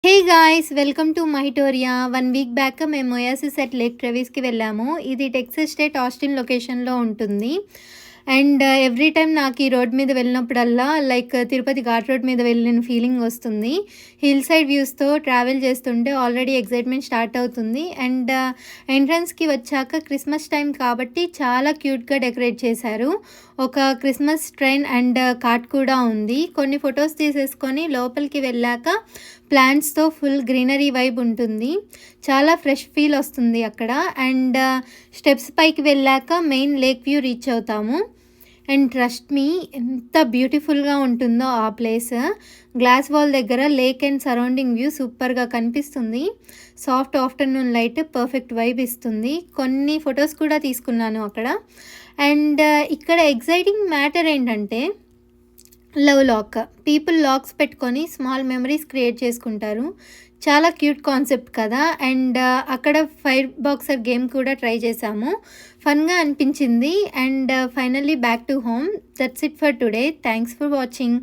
Hey guys, welcome to మైటోరియా. 1 week back మేము Oasis at lake ట్రెవిస్కి వెళ్ళాము. ఇది టెక్సస్ స్టేట్ ఆస్టిన్ లొకేషన్లో ఉంటుంది. అండ్ ఎవ్రీ టైమ్ నాకు ఈ రోడ్ మీద వెళ్ళినప్పుడల్లా లైక్ తిరుపతి ఘాట్ రోడ్ మీద వెళ్ళిన ఫీలింగ్ వస్తుంది. హిల్ సైడ్ వ్యూస్తో ట్రావెల్ చేస్తుంటే ఆల్రెడీ ఎగ్జైట్మెంట్ స్టార్ట్ అవుతుంది. అండ్ ఎంట్రన్స్కి వచ్చాక క్రిస్మస్ టైం కాబట్టి చాలా క్యూట్గా డెకరేట్ చేశారు. ఒక క్రిస్మస్ ట్రైన్ అండ్ కార్ట్ కూడా ఉంది. కొన్ని ఫొటోస్ తీసేసుకొని లోపలికి వెళ్ళాక ప్లాంట్స్తో ఫుల్ గ్రీనరీ వైబ్ ఉంటుంది. చాలా ఫ్రెష్ ఫీల్ వస్తుంది అక్కడ. అండ్ స్టెప్స్ పైకి వెళ్ళాక మెయిన్ లేక్ వ్యూ రీచ్ అవుతాము. అండ్ ట్రస్ట్ మీ, ఎంత బ్యూటిఫుల్గా ఉంటుందో ఆ ప్లేస్. గ్లాస్ వాల్ దగ్గర లేక్ అండ్ సరౌండింగ్ వ్యూ సూపర్గా కనిపిస్తుంది. Soft afternoon light perfect vibe ఇస్తుంది. కొన్ని ఫొటోస్ కూడా తీసుకున్నాను అక్కడ. అండ్ ఇక్కడ ఎగ్జైటింగ్ మ్యాటర్ ఏంటంటే లవ్ లాక్. పీపుల్ లాక్స్ పెట్టుకొని స్మాల్ మెమరీస్ క్రియేట్ చేసుకుంటారు. చాలా క్యూట్ కాన్సెప్ట్ కదా. అండ్ అక్కడ ఫైర్ బాక్సర్ గేమ్ కూడా ట్రై చేశాము. ఫన్గా అనిపించింది. And finally back to home. That's it for today. Thanks for watching.